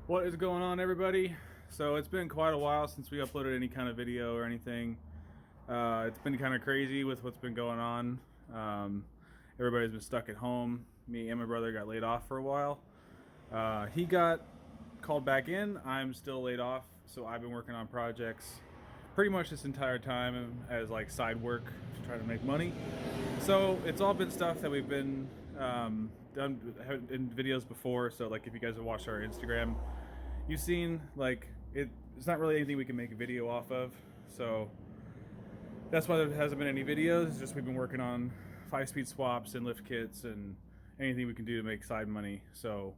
What is going on, everybody? So it's been quite a while since we uploaded any kind of video or anything. It's been kind of crazy with what's been going on. Everybody's been stuck at home. Me and my brother got laid off for a while. He got called back in. I'm still laid off, so I've been working on projects pretty much this entire time as like side work to try to make money. So it's all been stuff that we've been done in videos before. So like if you guys have watched our Instagram, you've seen like it's not really anything we can make a video off of. So that's why there hasn't been any videos. It's just we've been working on 5-speed swaps and lift kits and anything we can do to make side money. So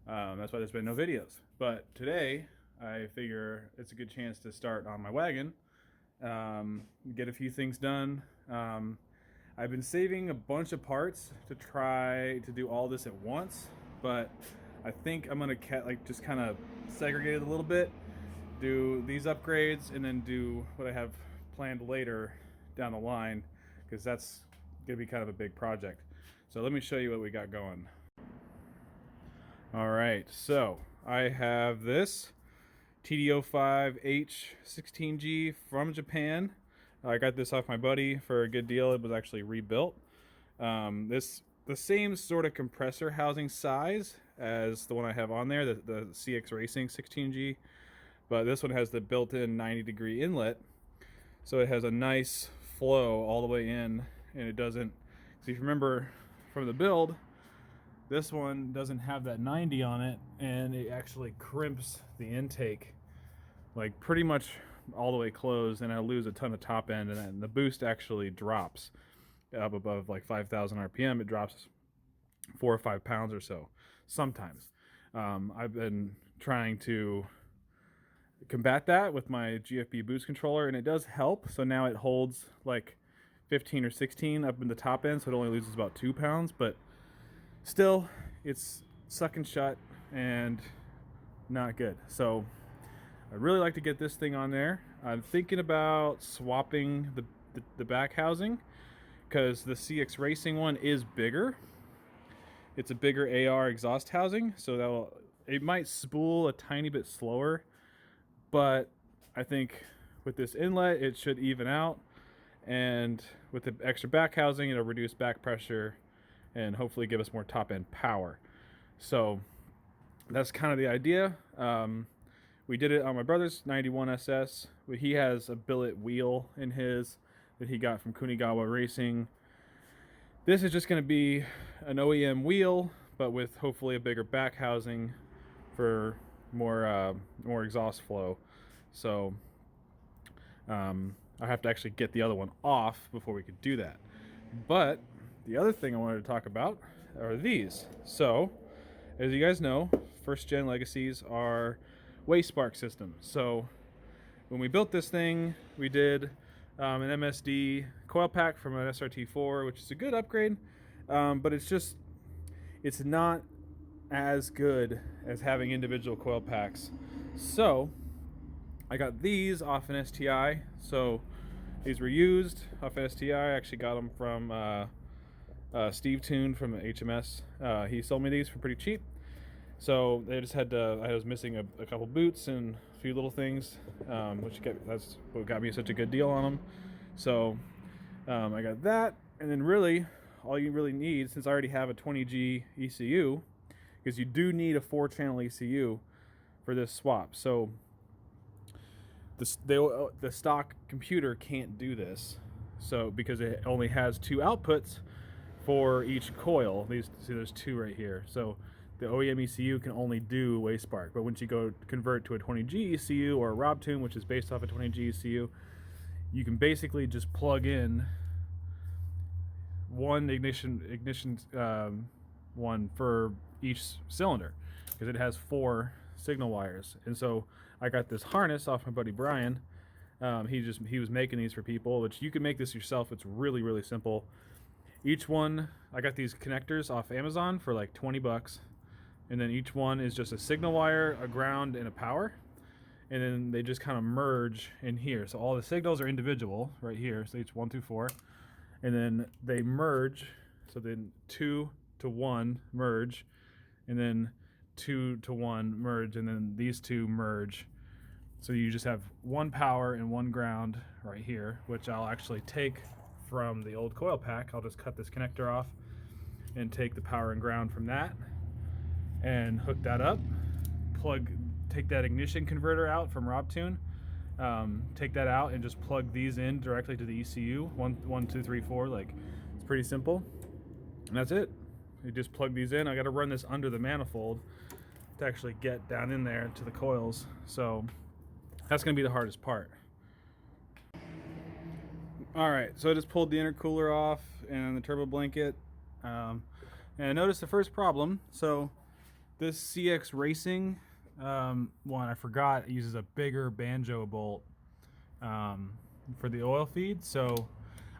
that's why there's been no videos. But today I figure it's a good chance to start on my wagon, get a few things done. I've been saving a bunch of parts to try to do all this at once, but I think I'm gonna just kind of segregate it a little bit, do these upgrades, and then do what I have planned later down the line, because that's gonna be kind of a big project. So let me show you what we got going. All right, so I have this TD05H16G from Japan. I got this off my buddy for a good deal. It was actually rebuilt. The same sort of compressor housing size as the one I have on there, the CX Racing 16G, but this one has the built-in 90-degree inlet, so it has a nice flow all the way in, and it doesn't. So if you remember from the build, this one doesn't have that 90 on it, and it actually crimps the intake like pretty much all the way closed, and I lose a ton of top end, and then the boost actually drops up above like 5,000 RPM. It drops 4 or 5 pounds or so sometimes. I've been trying to combat that with my GFB boost controller, and it does help. So now it holds like 15 or 16 up in the top end, so it only loses about 2 pounds, but still it's sucking shut and not good. So I'd really like to get this thing on there. I'm thinking about swapping the back housing, because the CX Racing one is bigger. It's a bigger AR exhaust housing, so it might spool a tiny bit slower, but I think with this inlet it should even out, and with the extra back housing it'll reduce back pressure and hopefully give us more top end power. So that's kind of the idea. We did it on my brother's 91 SS. He has a billet wheel in his that he got from Kunigawa Racing. This is just going to be an OEM wheel, but with hopefully a bigger back housing for more exhaust flow. So I have to actually get the other one off before we could do that. But the other thing I wanted to talk about are these. So as you guys know, first gen Legacies are waste spark systems. So when we built this thing, we did an MSD coil pack from an SRT4, which is a good upgrade, but it's not as good as having individual coil packs. So I got these off an STI. So these were used off an STI. I actually got them from Steve Toon from HMS. He sold me these for pretty cheap. So they just had to. I was missing a couple boots and a few little things, that's what got me such a good deal on them. So I got that, and then really all you really need, since I already have a 20G ECU, because you do need a 4-channel ECU for this swap. So the stock computer can't do this, so because it only has 2 outputs for each coil. See, there's 2 right here. So the OEM ECU can only do waste spark, but once you go convert to a 20G ECU or a Rob Tune, which is based off a 20G ECU, you can basically just plug in one ignition one for each cylinder, because it has 4 signal wires. And so I got this harness off my buddy Brian. He was making these for people, which you can make this yourself. It's really, really simple. Each one, I got these connectors off Amazon for like 20 bucks. And then each one is just a signal wire, a ground, and a power. And then they just kind of merge in here. So all the signals are individual right here. So each 1 through 4. And then they merge. So then 2 to 1 merge. And then 2-to-1 merge, and then these two merge. So you just have one power and one ground right here, which I'll actually take from the old coil pack. I'll just cut this connector off and take the power and ground from that and hook that up. Take that ignition converter out from RobTune. Take that out and just plug these in directly to the ECU. 1, 2, 3, 4. Like, it's pretty simple. And that's it. You just plug these in. I got to run this under the manifold to actually get down in there to the coils. So that's going to be the hardest part. All right, so I just pulled the intercooler off and the turbo blanket. And I noticed the first problem. So this CX Racing one, I forgot, it uses a bigger banjo bolt for the oil feed. So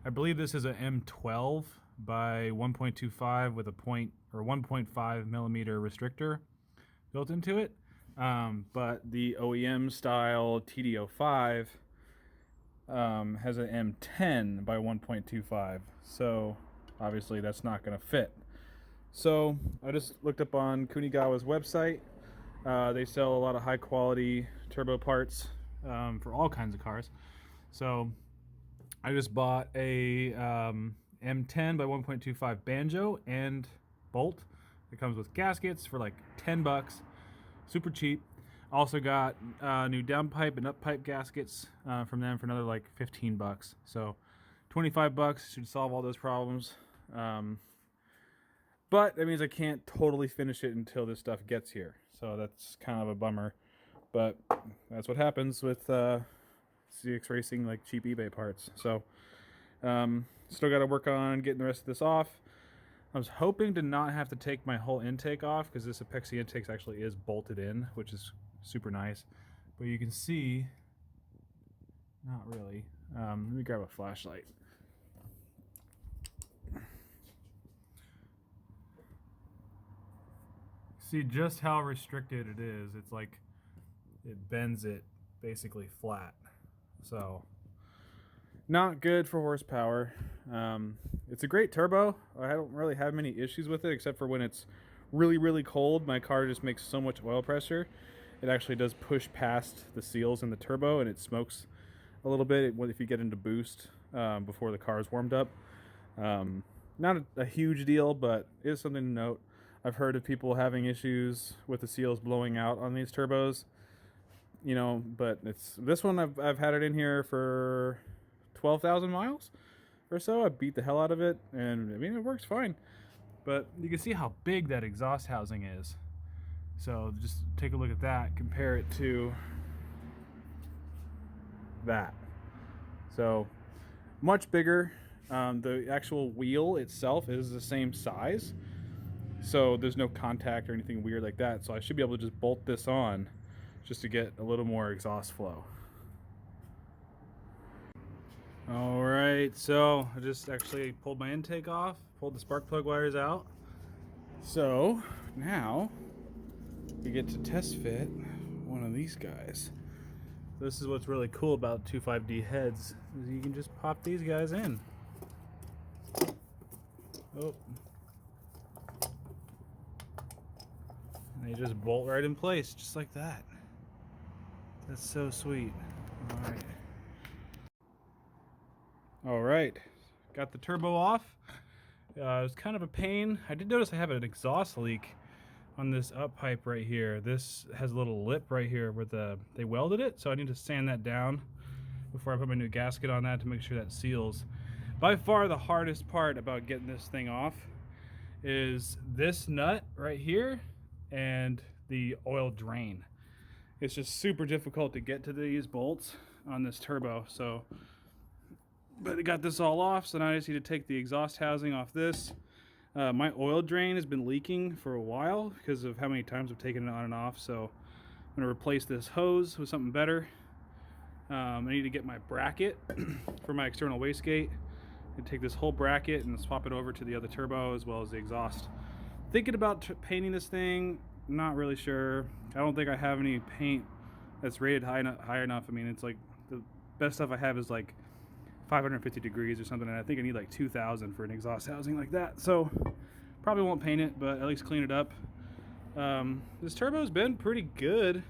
I believe this is a M12 by 1.25 with a 1.5 millimeter restrictor built into it. But the OEM style TD05 has an M10 by 1.25. So obviously that's not going to fit. So I just looked up on Kunigawa's website. They sell a lot of high quality turbo parts for all kinds of cars. So I just bought a M10 by 1.25 banjo and bolt. It comes with gaskets for like $10, super cheap. Also got new downpipe and uppipe gaskets from them for another like $15. So $25 should solve all those problems. But that means I can't totally finish it until this stuff gets here. So that's kind of a bummer. But that's what happens with CX Racing, like cheap eBay parts. So still got to work on getting the rest of this off. I was hoping to not have to take my whole intake off because this Apexi intake actually is bolted in, which is super nice. But you can see, not really. Let me grab a flashlight. See just how restricted it is. It's like it bends it basically flat. So not good for horsepower. It's a great turbo. I don't really have many issues with it except for when it's really, really cold. My car just makes so much oil pressure. It actually does push past the seals in the turbo and it smokes a little bit if you get into boost before the car is warmed up. Not a huge deal, but it is something to note. I've heard of people having issues with the seals blowing out on these turbos, you know, but it's this one I've had it in here for 12,000 miles or so. I beat the hell out of it, and I mean it works fine. But you can see how big that exhaust housing is. So just take a look at that, compare it to that. So much bigger. The actual wheel itself is the same size. So there's no contact or anything weird like that. So I should be able to just bolt this on just to get a little more exhaust flow. All right, so I just actually pulled my intake off, pulled the spark plug wires out. So now we get to test fit one of these guys. This is what's really cool about 25D heads, is you can just pop these guys in. Oh. And they just bolt right in place, just like that. That's so sweet. All right. All right, got the turbo off. It was kind of a pain. I did notice I have an exhaust leak on this up pipe right here. This has a little lip right here where they welded it, so I need to sand that down before I put my new gasket on that to make sure that seals. By far the hardest part about getting this thing off is this nut right here and the oil drain. It's just super difficult to get to these bolts on this turbo. So, but I got this all off, so now I just need to take the exhaust housing off this. My oil drain has been leaking for a while because of how many times I've taken it on and off. So I'm gonna replace this hose with something better. I need to get my bracket for my external wastegate and take this whole bracket and swap it over to the other turbo as well as the exhaust. Thinking about painting this thing, not really sure. I don't think I have any paint that's rated high enough. I mean, it's like the best stuff I have is like 550 degrees or something, and I think I need like 2,000 for an exhaust housing like that. So probably won't paint it, but at least clean it up. This turbo's been pretty good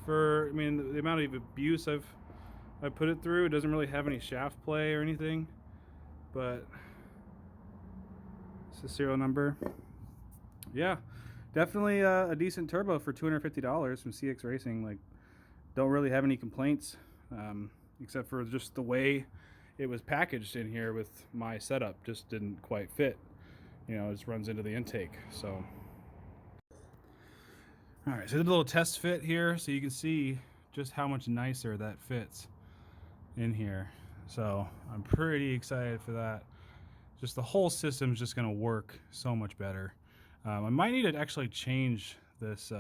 for, I mean, the amount of abuse I put it through. It doesn't really have any shaft play or anything, but it's the serial number. Yeah, definitely a decent turbo for $250 from CX Racing. Like, don't really have any complaints, except for just the way it was packaged in here with my setup. Just didn't quite fit. You know, it just runs into the intake. So, all right, so I did a little test fit here so you can see just how much nicer that fits in here. So I'm pretty excited for that. Just the whole system is just going to work so much better. I might need to actually change this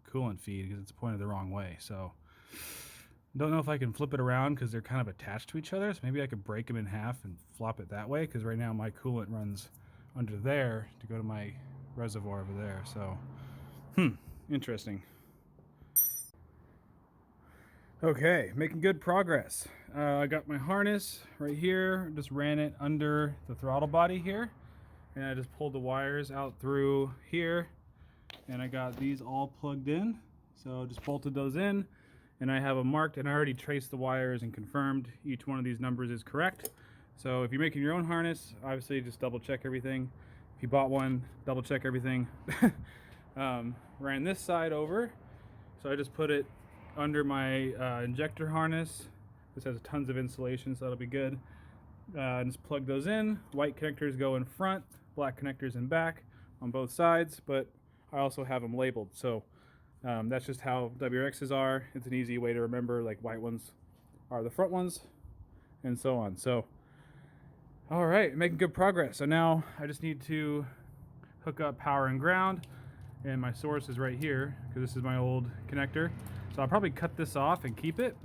coolant feed because it's pointed the wrong way. So don't know if I can flip it around because they're kind of attached to each other. So maybe I could break them in half and flop it that way, because right now my coolant runs under there to go to my reservoir over there. So, interesting. Okay, making good progress. I got my harness right here, just ran it under the throttle body here, and I just pulled the wires out through here, and I got these all plugged in. So just bolted those in, and I have them marked, and I already traced the wires and confirmed each one of these numbers is correct. So if you're making your own harness, obviously just double check everything. If you bought one, double check everything. Ran this side over, so I just put it under my injector harness. This has tons of insulation, so that'll be good. And just plug those in. White connectors go in front, black connectors in back on both sides, but I also have them labeled. So that's just how WRXs are. It's an easy way to remember, like white ones are the front ones, and so on. So, all right, making good progress. So now I just need to hook up power and ground, and my source is right here because this is my old connector. So I'll probably cut this off and keep it,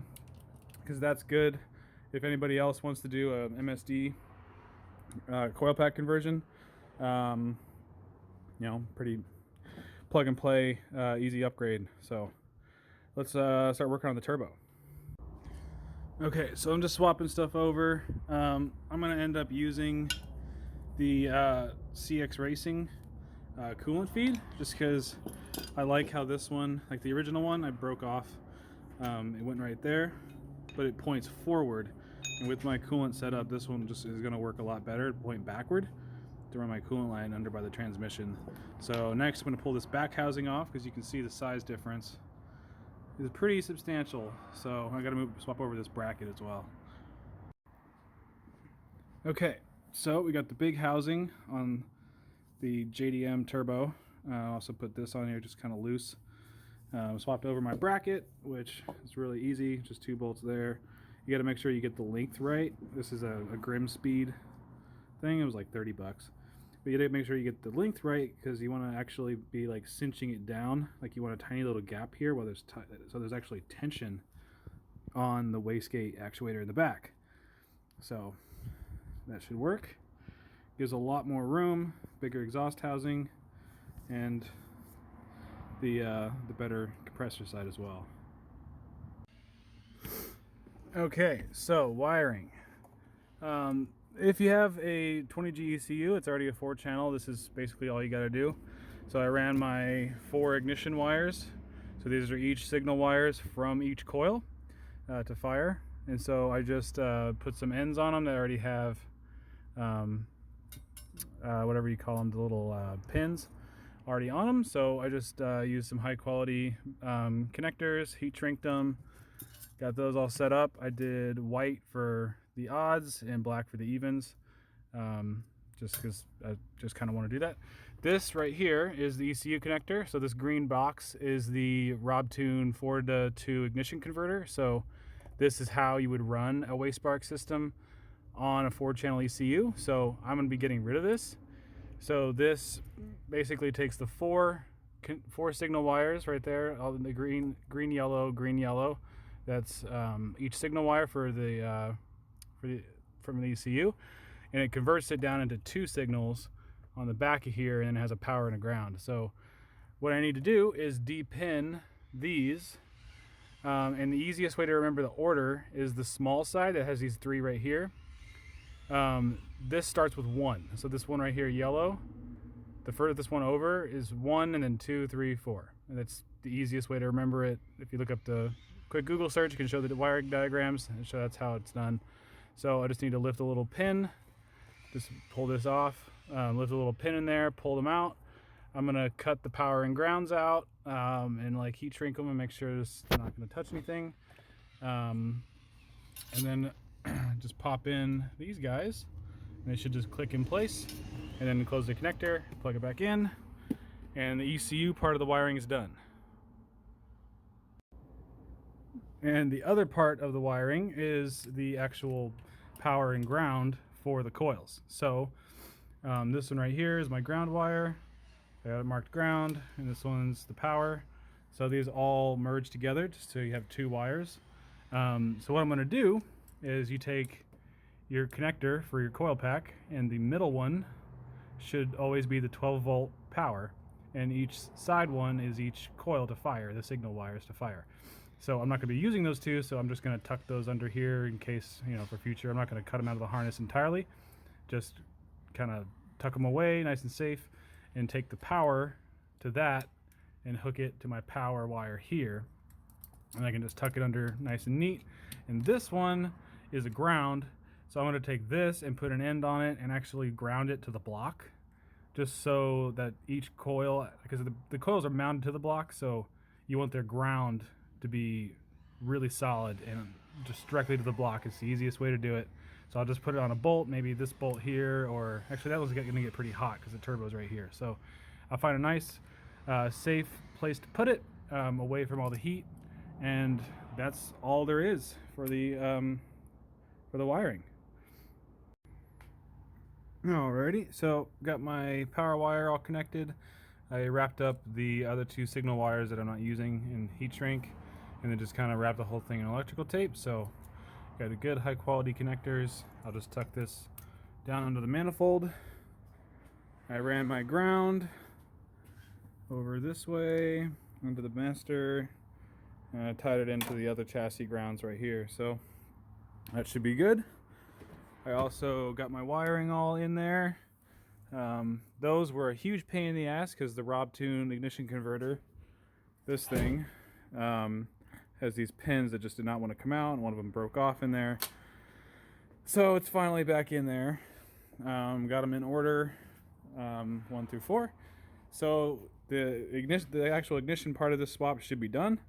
because that's good if anybody else wants to do a MSD coil pack conversion. You know, pretty plug and play, easy upgrade. So let's start working on the turbo. Okay, so I'm just swapping stuff over. I'm gonna end up using the CX Racing coolant feed, just because I like how this one, like the original one, I broke off. It went right there, but it points forward. And with my coolant setup, this one just is going to work a lot better, point backward to run my coolant line under by the transmission. So next I'm going to pull this back housing off, because you can see the size difference is pretty substantial. So I got to swap over this bracket as well. Okay, so we got the big housing on the JDM turbo. I also put this on here just kind of loose. Swapped over my bracket, which is really easy, just 2 bolts there. You got to make sure you get the length right. This is a Grim Speed thing. It was like 30 bucks. But you got to make sure you get the length right, because you want to actually be like cinching it down. Like you want a tiny little gap here while so there's actually tension on the wastegate actuator in the back. So that should work. Gives a lot more room, bigger exhaust housing, and the better compressor side as well. Okay, so wiring. If you have a 20G ECU, it's already a 4-channel. This is basically all you got to do. So I ran my 4 ignition wires. So these are each signal wires from each coil to fire. And so I just put some ends on them that already have whatever you call them, the little pins already on them. So I just used some high quality connectors, heat shrinked them, got those all set up. I did white for the odds and black for the evens, just because I just kind of want to do that. This right here is the ECU connector. So this green box is the RobTune 4-to-2 ignition converter. So this is how you would run a Wayspark system on a 4-channel ECU. So I'm going to be getting rid of this. So this basically takes the four signal wires right there, all the green, yellow. That's each signal wire from the ECU, and it converts it down into 2 signals on the back of here, and it has a power and a ground. So what I need to do is depin these, and the easiest way to remember the order is the small side that has these 3 right here. This starts with 1, so this one right here, yellow. the furthest one over is 1 and then 2, 3, 4. And that's the easiest way to remember it. If you look up the quick Google search, you can show the wiring diagrams and show that's how it's done. So I just need to lift a little pin, just pull this off, lift a little pin in there, pull them out. I'm gonna cut the power and grounds out and like heat shrink them and make sure it's not gonna touch anything. And then just pop in these guys and they should just click in place, and then close the connector, plug it back in, and the ECU part of the wiring is done. And the other part of the wiring is the actual power and ground for the coils. So this one right here is my ground wire. I got it marked ground, and this one's the power. So these all merge together just so you have two wires. So what I'm going to do is you take your connector for your coil pack, and the middle one should always be the 12-volt power, and each side one is each coil to fire, the signal wires to fire. So I'm not going to be using those two, so I'm just going to tuck those under here in case, you know, for future. I'm not going to cut them out of the harness entirely, just kind of tuck them away nice and safe, and take the power to that and hook it to my power wire here, and I can just tuck it under nice and neat. And this one is a ground, so I'm going to take this and put an end on it and actually ground it to the block, just so that each coil, because the coils are mounted to the block, so you want their ground to be really solid and just directly to the block. It's the easiest way to do it. So I'll just put it on a bolt, maybe this bolt here, or actually that one's going to get pretty hot because the turbo's right here. So I'll find a nice safe place to put it away from all the heat, and that's all there is for the wiring. Alrighty, so got my power wire all connected. I wrapped up the other two signal wires that I'm not using in heat shrink, and then just kind of wrapped the whole thing in electrical tape. So got a good high quality connectors. I'll just tuck this down under the manifold. I ran my ground over this way into the master, and I tied it into the other chassis grounds right here. So that should be good. I also got my wiring all in there. Those were a huge pain in the ass because the Robtune ignition converter, this thing, has these pins that just did not want to come out, and one of them broke off in there. So it's finally back in there. Got them in order, 1 through 4. So the actual ignition part of this swap should be done.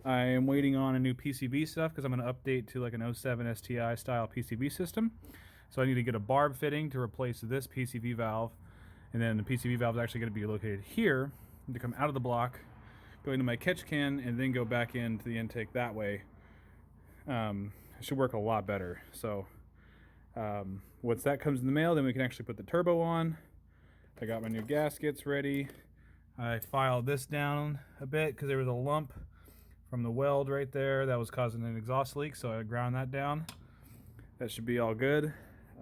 I am waiting on a new PCB stuff because I'm going to update to like an 07 STI style PCB system. So I need to get a barb fitting to replace this PCV valve, and then the PCV valve is actually going to be located here to come out of the block, go into my catch can, and then go back into the intake that way. It should work a lot better. So once that comes in the mail, then we can actually put the turbo on. I got my new gaskets ready. I filed this down a bit because there was a lump from the weld right there that was causing an exhaust leak, so I ground that down. That should be all good.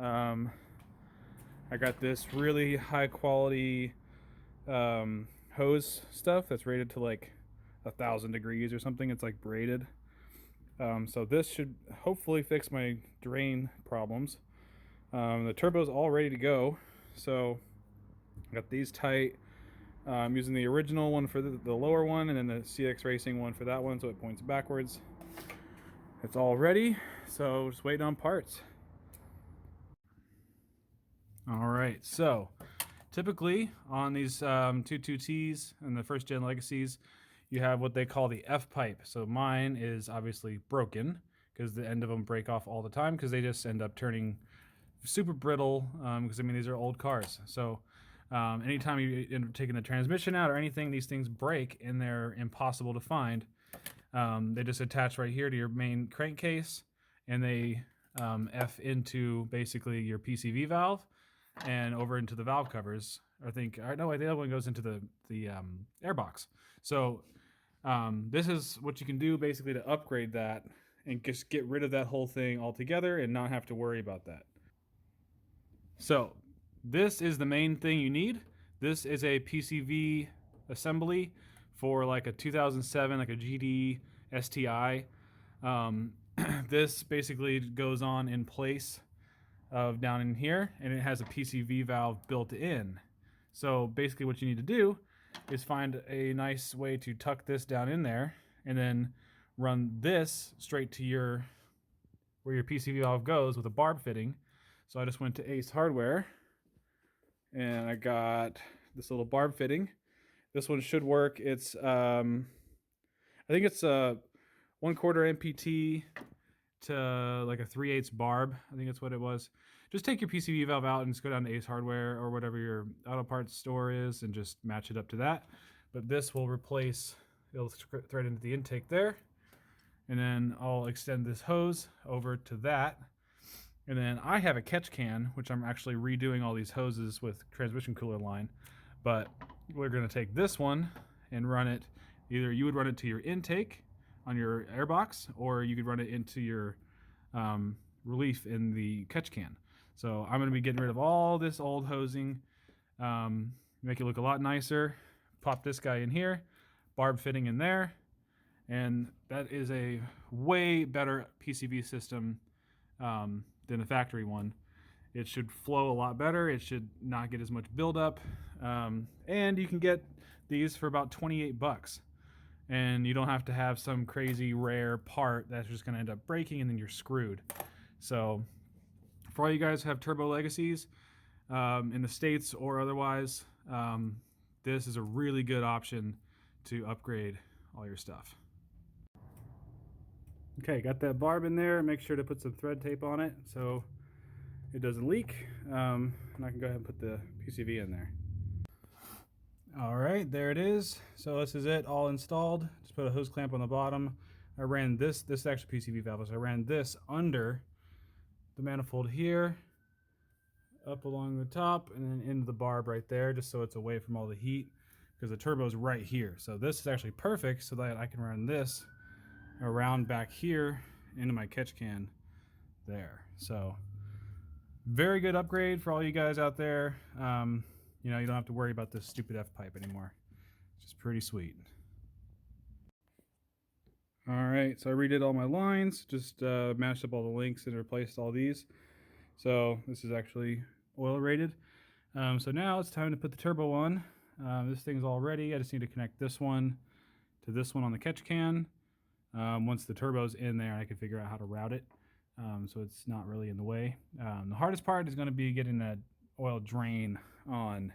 I got this really high quality hose stuff that's rated to like 1,000 degrees or something. It's like braided. So this should hopefully fix my drain problems. The turbo's all ready to go. So I got these tight. I'm using the original one for the lower one, and then the CX Racing one for that one, so it points backwards. It's all ready, so just waiting on parts. Alright, so typically on these 22Ts and the first gen Legacies, you have what they call the F pipe. So mine is obviously broken because the end of them break off all the time because they just end up turning super brittle because I mean these are old cars. So anytime you end up taking the transmission out or anything, these things break and they're impossible to find. They just attach right here to your main crankcase, and they F into basically your PCV valve and over into the valve covers. I think, no, the other one goes into the airbox. So this is what you can do basically to upgrade that and just get rid of that whole thing altogether and not have to worry about that. So this is the main thing you need. This is a PCV assembly for like a 2007, like a GD STI. This basically goes on in place of down in here, and it has a PCV valve built in. So basically what you need to do is find a nice way to tuck this down in there and then run this straight to your where your PCV valve goes with a barb fitting. So I just went to Ace Hardware and I got this little barb fitting. This one should work. It's I think it's a 1/4 MPT to like a 3/8 barb. I think that's what it was. Just take your PCV valve out and just go down to Ace Hardware or whatever your auto parts store is and just match it up to that. But this will replace, it'll thread into the intake there. And then I'll extend this hose over to that. And then I have a catch can, which I'm actually redoing all these hoses with transmission cooler line. But we're gonna take this one and run it, either you would run it to your intake on your airbox, or you could run it into your relief in the catch can. So I'm going to be getting rid of all this old hosing, make it look a lot nicer. Pop this guy in here, barb fitting in there, and that is a way better PCV system than the factory one. It should flow a lot better. It should not get as much buildup, and you can get these for about 28 bucks. And you don't have to have some crazy rare part that's just going to end up breaking and then you're screwed. So for all you guys who have turbo legacies in the States or otherwise, this is a really good option to upgrade all your stuff. Okay, got that barb in there. Make sure to put some thread tape on it so it doesn't leak. And I can go ahead and put the PCV in there. All right, there it is. So this is it, all installed. Just put a hose clamp on the bottom. I ran this is actually PCV valve, so I ran this under the manifold here, up along the top, and then into the barb right there, just so it's away from all the heat, because the turbo's right here. So this is actually perfect so that I can run this around back here into my catch can there. So very good upgrade for all you guys out there. You know, you don't have to worry about this stupid F-pipe anymore. It's just pretty sweet. All right, so I redid all my lines, just mashed up all the links and replaced all these. So this is actually oil rated. So now it's time to put the turbo on. This thing's all ready. I just need to connect this one to this one on the catch can. Once the turbo's in there, I can figure out how to route it, so it's not really in the way. The hardest part is going to be getting that oil drain on.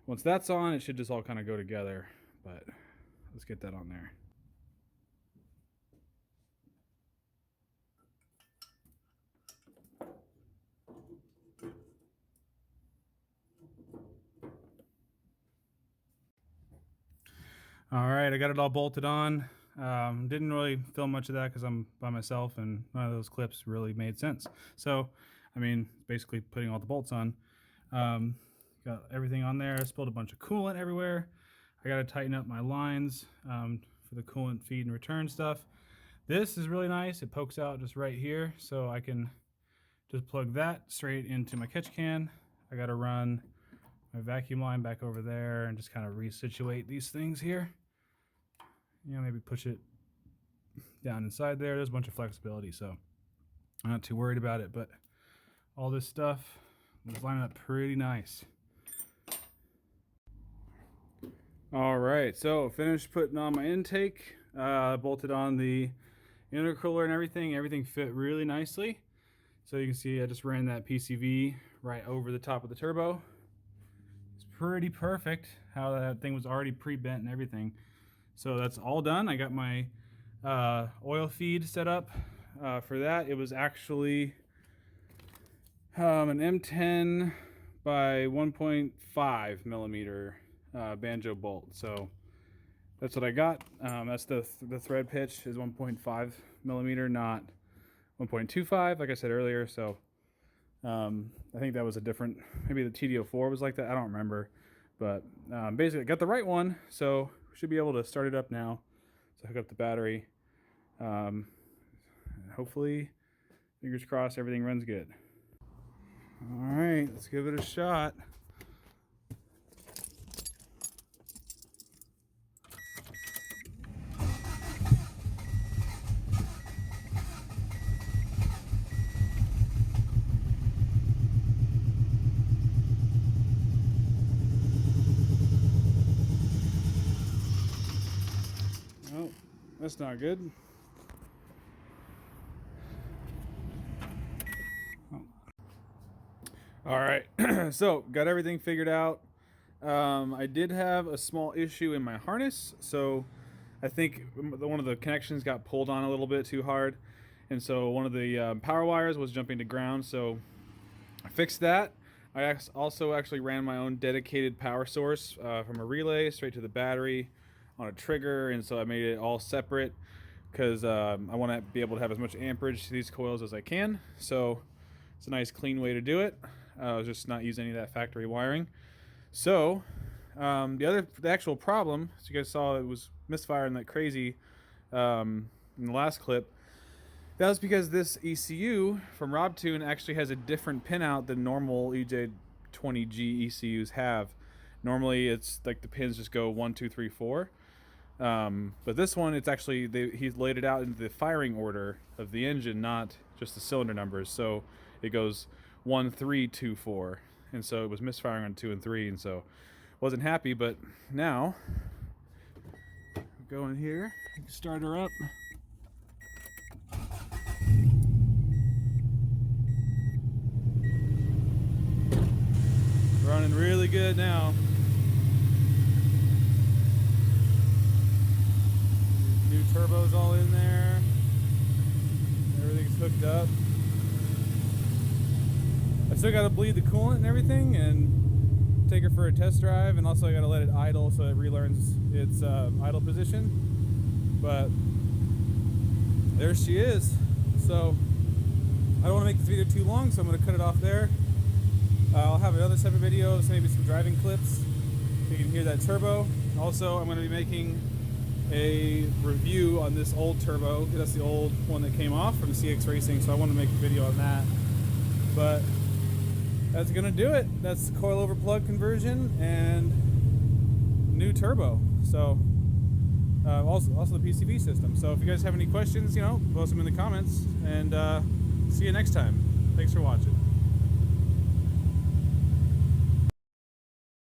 Once that's on, it should just all kind of go together, but let's get that on there. All right, I got it all bolted on. Didn't really film much of that because I'm by myself and none of those clips really made sense. So, I mean, basically putting all the bolts on. Got everything on there. I spilled a bunch of coolant everywhere. I got to tighten up my lines for the coolant feed and return stuff. This is really nice. It pokes out just right here, so I can just plug that straight into my catch can. I got to run my vacuum line back over there and just kind of resituate these things here. You know, maybe push it down inside there. There's a bunch of flexibility, so I'm not too worried about it, but all this stuff was lining up pretty nice. All right, so finished putting on my intake, bolted on the intercooler and everything. Everything fit really nicely. So you can see I just ran that PCV right over the top of the turbo. It's pretty perfect how that thing was already pre-bent and everything. So that's all done. I got my oil feed set up for that. It was actually an M10 by 1.5 millimeter banjo bolt. So that's what I got. That's the thread pitch is 1.5 millimeter, not 1.25 like I said earlier. So I think that was a different, maybe the TD04 was like that, I don't remember, but basically I got the right one, so should be able to start it up now. So hook up the battery, hopefully, fingers crossed, everything runs good. All right, let's give it a shot. That's not good. All right, so got everything figured out. I did have a small issue in my harness, so I think one of the connections got pulled on a little bit too hard, and so one of the power wires was jumping to ground, so I fixed that. I also actually ran my own dedicated power source from a relay straight to the battery on a trigger, and so I made it all separate because I want to be able to have as much amperage to these coils as I can. So it's a nice clean way to do it. Just not use any of that factory wiring. So the actual problem, as you guys saw, it was misfiring like crazy in the last clip. That was because this ECU from RobTune actually has a different pinout than normal EJ20G ECUs have. Normally it's like the pins just go 1, 2, 3, 4. But this one, it's actually, he's laid it out in the firing order of the engine, not just the cylinder numbers. So it goes 1, 3, 2, 4. And so it was misfiring on 2 and 3, and so wasn't happy. But now, go in here, start her up. Running really good now. New turbos all in there. Everything's hooked up. I still got to bleed the coolant and everything and take her for a test drive, and also I got to let it idle so it relearns its idle position. But there she is. So I don't want to make this video too long, so I'm going to cut it off there. I'll have another separate video, so maybe some driving clips so you can hear that turbo. Also, I'm going to be making a review on this old turbo, because that's the old one that came off from CX Racing, so I want to make a video on that. But that's going to do it. That's the coil over plug conversion and new turbo. So also the PCV system. So if you guys have any questions, post them in the comments, and see you next time. Thanks for watching.